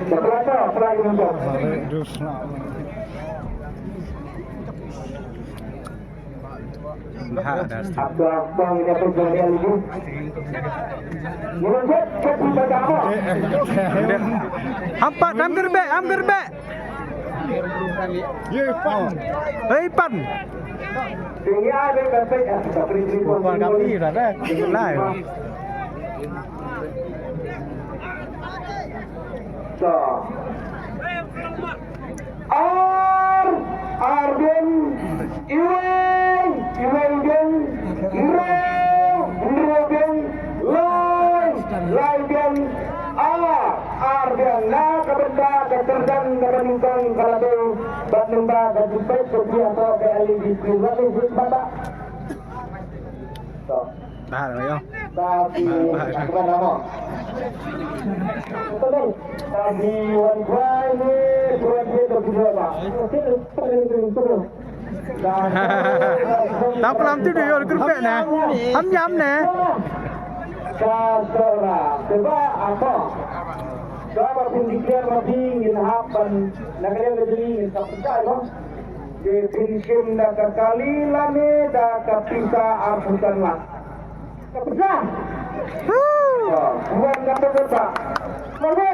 Berapa perai untuk? Abang ini apa jadi lagi? Menurut kita apa? Hampa am gerbe. Hei pan. Tinggi ada kata Bukan kami ada live. So, Arden, Iwan, Laiden, Arden, na kabenda kecerdan kepeningkan kalado batnemba dan jumpai setia atau kali di keluar di bata. So, Tahan ya. tapi apa nama? Betul. Tapi wan kuali buat dia berdua. Tao làm tí điều được cái nè, hấm nhắm nè. Kasora, coba apa? Coba pindikir lebih ingin hapan, nak kalian lebih ingin sampai apa? Definisi nak kali lame dah kapisa arputanlah. Kapisa. Bukan kata kata. Mana?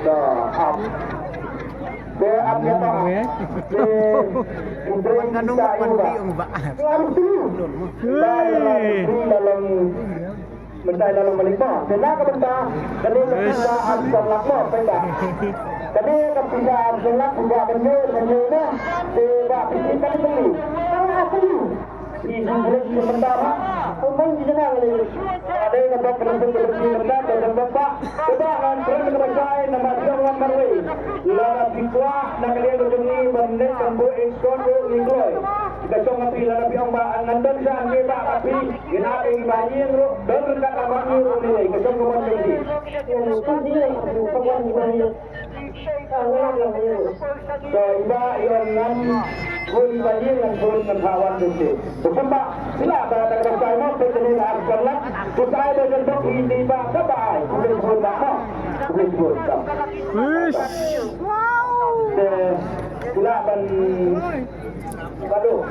Dah, up. Dia apa tak? Dia Kandung panti mbak. Dalam mentai dalam melimpa. Benar ke benda? Jadi kita akan lakukan benda. Jadi kita akan lakukan benda ni. Tidak kita beli. Asli. Ini boleh sementara. Umum di sana ni. Ada yang dapat berhenti rendah dan bapak. Kita akan berhenti berjaya nama jangan marwai. Lara pikwa nak kalian berjumpa benda kambu ekspor ingloy. Kita cuma pilih lara piang ba angan sa angge ba tapi ginaping bayin ro dan rendah kamar ni ro ni. Kita cuma berjumpa. Yang tadi pagwan di mana. So iba yang nam pun bayin yang pun kawan tu. Bersama sila pada kerja mau berjumpa dengan Allah. Pusai dengan dok ini ba sabai. Boleh pun dah. Boleh pun dah. Pula ban waduh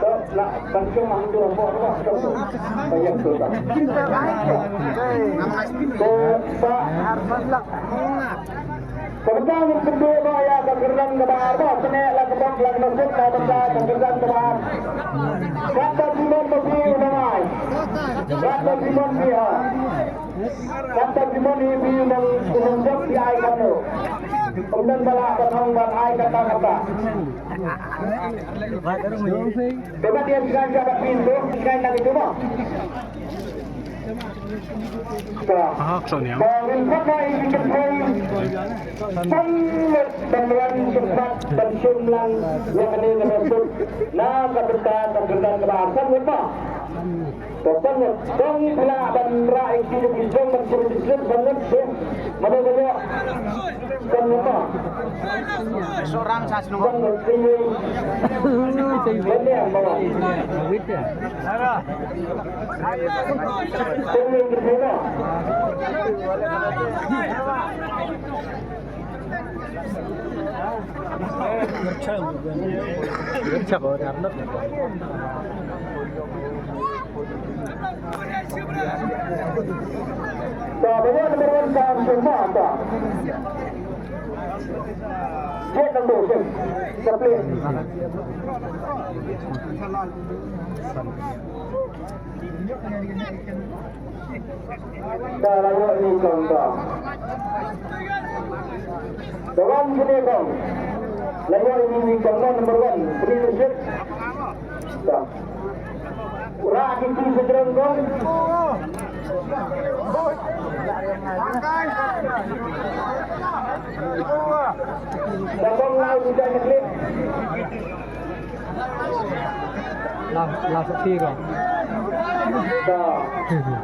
so nak bangsa mandu apa banyak tu tak Kebetulan yang kedua bahaya kegerdan kebar bah senek lah kebak lah kebak lah benda kegerdan kebar kata Simon Mesti unamai kata Simon dia kata Simon ini menunjuk di air kamu kemudian balak ketang buat air kata-kata coba dia sekarang jabat pintu sekarang lagi coba Bangin pakai ikan sangat beneran cepat dan jumlah yang ini menyebut nak keberkatan kebahasan apa? Pokoknya dong pula dan rakyat hidup Islam dan Islam banget tu mana banyak dan apa? Seorang saya senang. Ini yang bawa. Ini kita. Chắc rồi đạp đất. Sahabatnya berwenang semua tak. Cek dan dosen, terpilih. Kalau ini contoh, dalam sini kong, lalu ini contoh number 1, leadership. Kurang itu sederhana kong. Dabang laut sudah ngeklip. Làm phi rồi.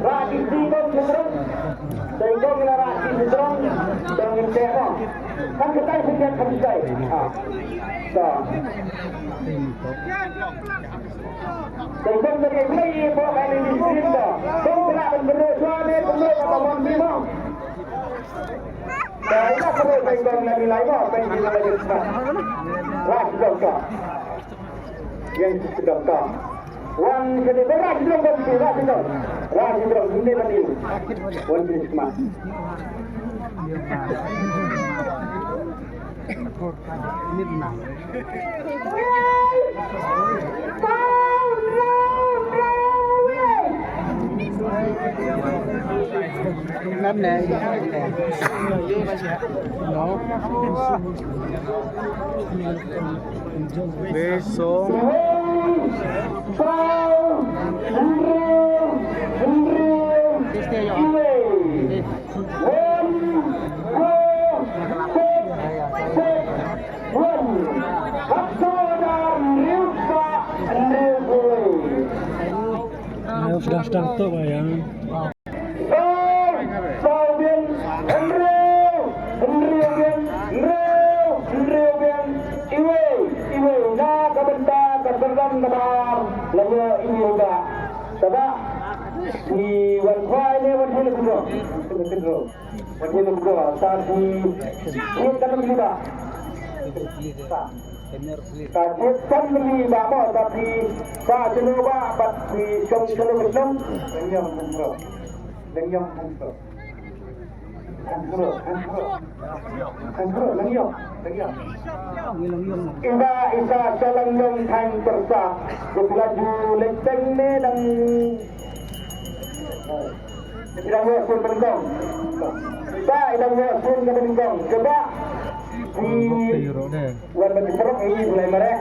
Rakit singkong sederhana. Singkong na rakit sederhana. Dengan tema. Kan kita sekian habisai. Singkong sebagai play bawa kali di sini. Kong kena berbeda suami, berbeda kawan bimang. Kaya kalau penggong na nilay mo, penggong na nilay mo. Rasidong ka. Yan susidong ka. One kini rasidong ka si rasidong. Rasidong hindi ba niyo? One Christmas. Ngắm nè. Nó. Besok. Sedang tuh bayang. Di wan kwai ne wan helu bro wan helu bro saat di ini kan berliba tapi kan berliba mo tapi saat jenuba bat di song song song dengyam bro Angkro, langyong. Iba isa sa langyong tang persa. Kebilaju lenteng ne dan tidak wasun benggong. Tak tidak wasun ke benggong. Coba di wan benserok ini mulai merek.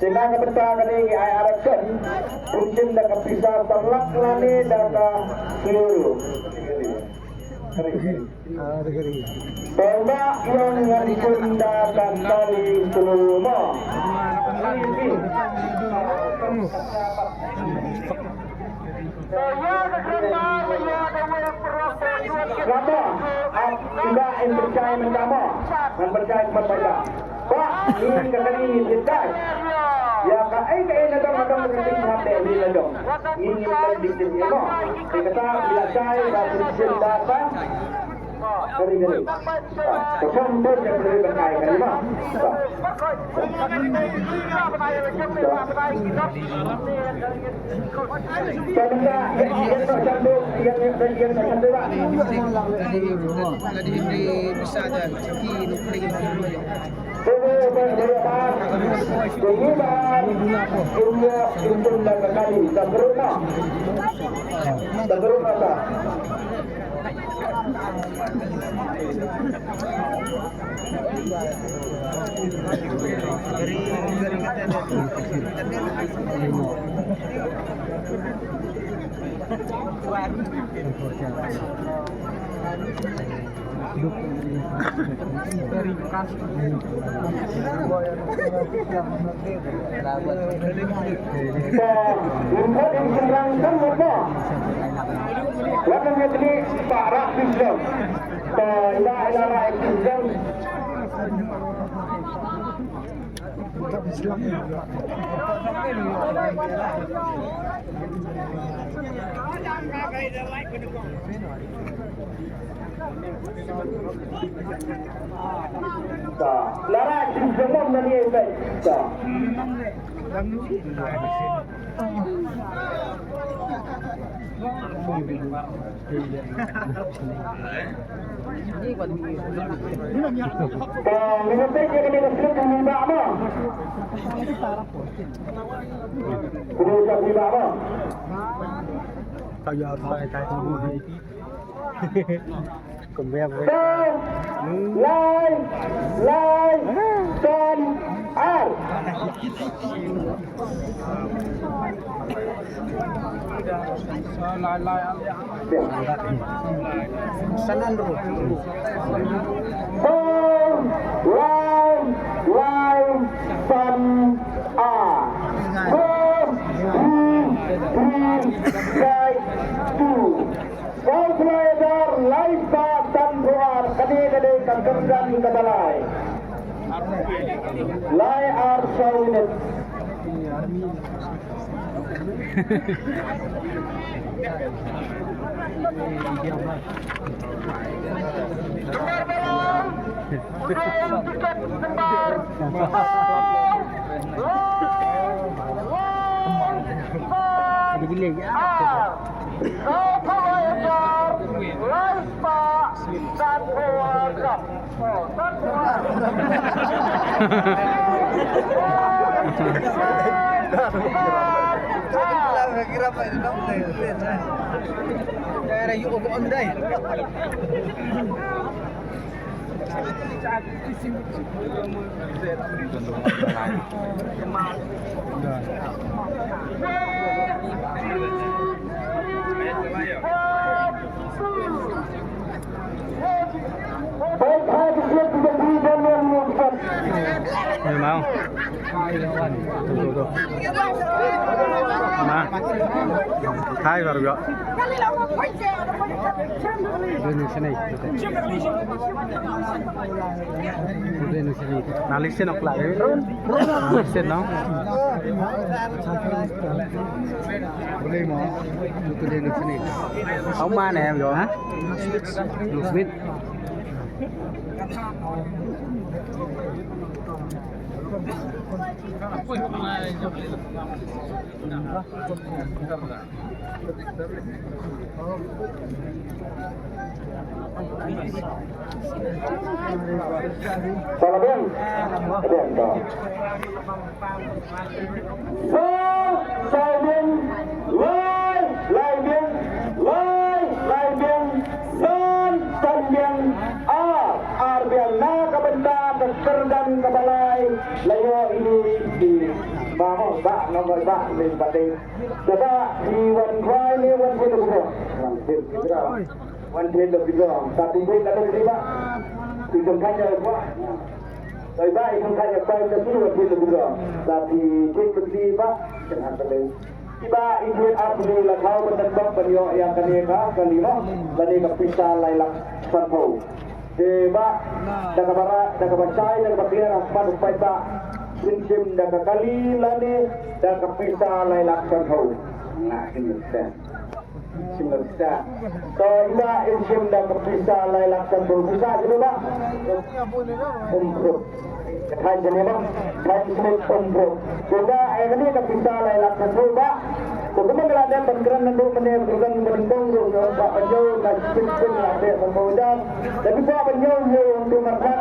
Sehingga kebetulan kali ini ayah arahkan Runcin dan kepisah terlak lani dan seluruh Tembak yang dipindahkan dari seluruhnya Kenapa? Tidak yang percaya menjama dan percaya kepada Pak, ini kali ini cintai Ya kak, datang mesti hati ini ledong Ini lagi di sini no Dikata bila saya dapat cinta Kali-kali Kesambil yang beri berkaya kelima Tanda yang tercantum Yang tercantum bisa aja Lara semua nanti efek. Sanan dulu. Lai ar saunet. Benar-benar Mau. Tuh. Nah. Hai baru gak? Ini sini. Ini sini. Nalisin aku lagi. Nalisin dong. Boleh mau. Itu di sini. Ông ba này em rồi hả? Smith. Salah Ben. Ben toh. Sai Ben, lai Ben, lai Ben, san Ben, Ben na kabenda keserdan kebalai layo ini di bawah bak nomor bak di pating. Coba di one cry ni one pun lebih. One pun lebih. Tapi pun tak ada riba. Itu kan ya buat. Baik itu kan ya baik tapi one pun lebih. Tapi pun lebih pak jangan terlalu. Tiba ibu abdi lakau berdendam beliau yang kelima bani kepisah lailak sanpau. Tiba daga bara daga bacai daga bakir asman upaita prinsip daga kali lani daga kepisah lailak sanpau. Nah ini sudah. Sudah. So iba prinsip daga kepisah lailak sanpau bisa juga pak. Umroh. Kain jenema, kain semut umroh. Juga ini kepisah lailak sanpau pak. Kung kumagaladan, pagkaran ng doon manay, pagkaran ng manintong, yung papanyaw, nag-spin-spin, natin, ang mawudan. Tapi po, papanyaw, yung tumarkat,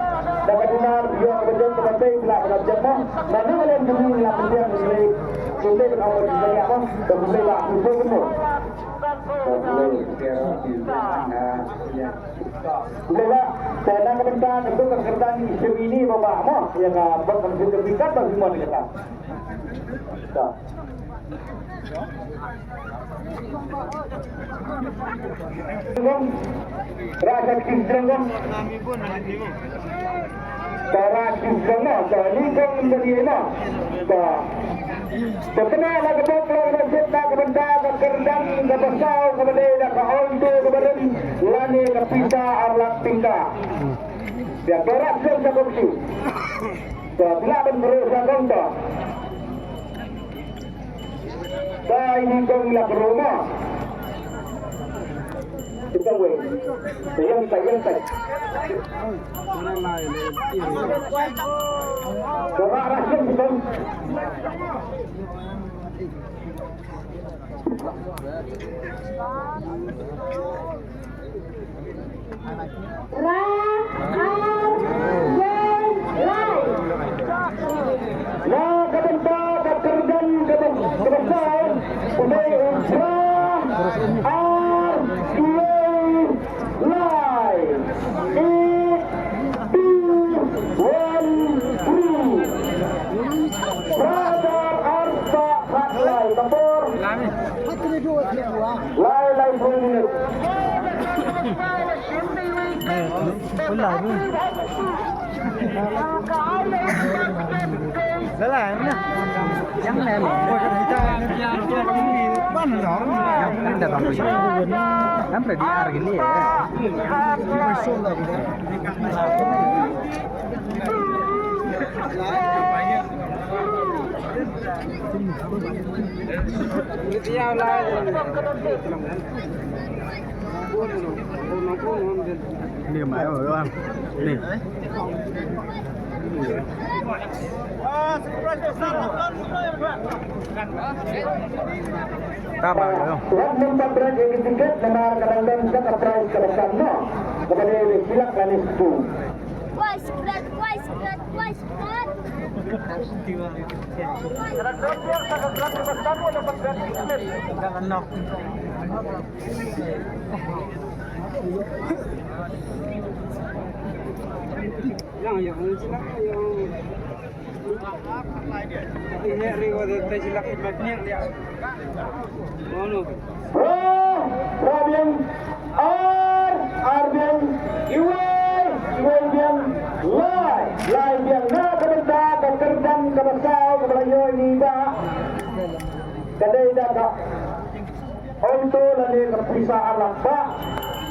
nakadinar, yung kapanyaw, kapantay, pinapagabjan mo. Nanungalan kami nila, papanyaw, sulay, pinapagabjan mo niya ako, sulay, pinapagabjan mo. Sulay, saya nak kepentingan, itu kekertaan isu ini, bapak mo, yang berkata-kata, bagi semua kita. Rasa kisrengong cara kisrengong ini kong menjadi ina Setelah lagu boklar nasib na kabanda kerdang kabasau kabadeda kaondo kabadan lani kapita arlak tingka dia berat sa kursi bilaban berusaha konta ini kong lagu rumah kita weh sayang Bapak Rasim betul Ini kemana orang? Nih. Tama ya. Tuhan memperberat jadi tiket lemar kadang-kadang kita price keresan no. Kepada silap lanis itu. Wais, krat. Oh, Rabian, Arbian, Iwai biang, Lai biang, na kebentar, kekerjaan, kebesar, kebelanyo ini dah. Kadai dah tak. Untuk lagi terpisah alam pak,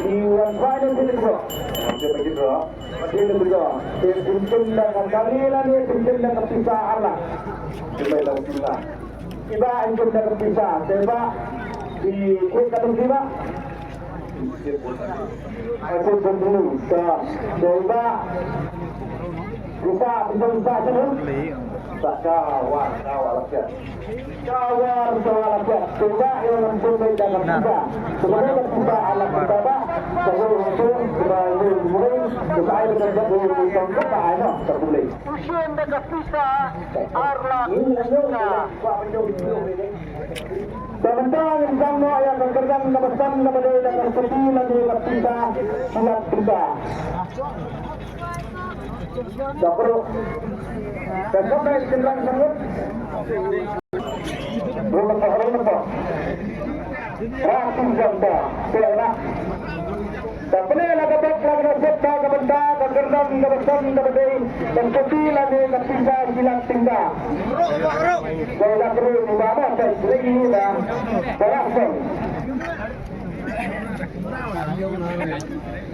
iwan final itu juga. Macam begitu lah. Macam itu juga. Pimpin dengan kali lagi, pimpin dengan terpisah alam. Coba kita terpisah. Iba pimpin dengan terpisah. Coba di kuih katung tiba. Aku dulu. Coba bisa bisa dulu. Kawar rakyat. Coba yang mencoba dalam kita. Sebenarnya kita alam kita pak. Sebelum itu mulai kita air berdebat dengan kita ada terbeli. Usian dekat bisa Arla. Sebentar insang mo ayat berkerjaan kebesan kepada dengan sepi lagi kita silat kita. Tak perlu. Besok saya cenderung sanggup. Belum apa. Rakyat janda, selak. Tapi ni nak dapat lagi septa kebentar, kegerdan, kebesan, kebedai, dan sepi lagi kepisah silat tinggal. Saya nak perlu di mana saya lagi ni dah. Berasal.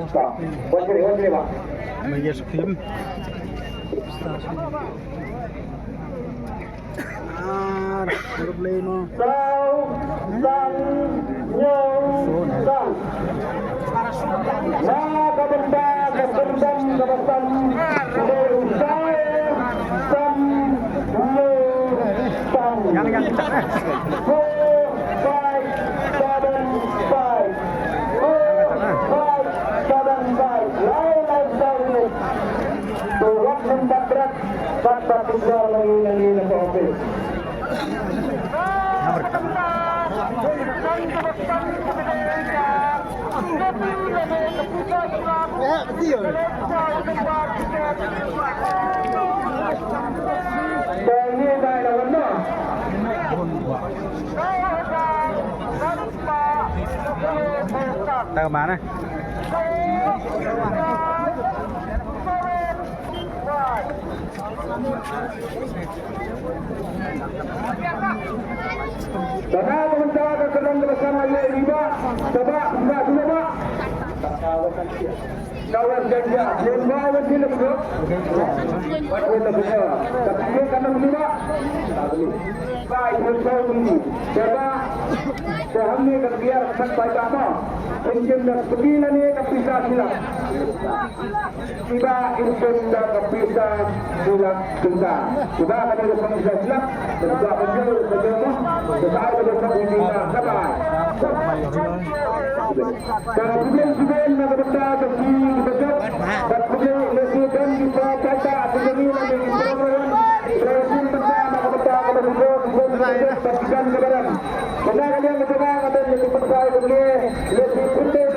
Tak, wajib pak. Mayas film. Problema. Sau, sang, nyong, sang. Nah, kebentar, kegerdan, kebesan, berusaha, sang, nyong, sang. Jangan kita. 4, 5, 7, 5. 4, 5, 7, 5. Lain sawit. Tuwak membatrat, kata tinggal lagi ke office. Ini dah lawan no. Tahu mana? Karena sementara kekerjaan bersama ia riba, coba enggak dulu pak. Kawan ganja, yang bawa sini betul. Betul betul. Tapi dia kena beli pak. Tak beli. Baik betul beli. Coba sehari kerja sampai lama. Mungkin dah sembilan ni kepisah silap. Tiba mungkin dah kepisah silap tunggal. Sudah kena kepisah silap. Sudah penjual sejauh. Sudah ada kepisah sabar. Kalau kemudian nak berita bagi betul. Dan kemudian lesson kita kata begini lagi program. Lesson pertama berita kalau betul pastikan kebenaran. Benar yang betul ada yang dipercaya begini. Lesson penting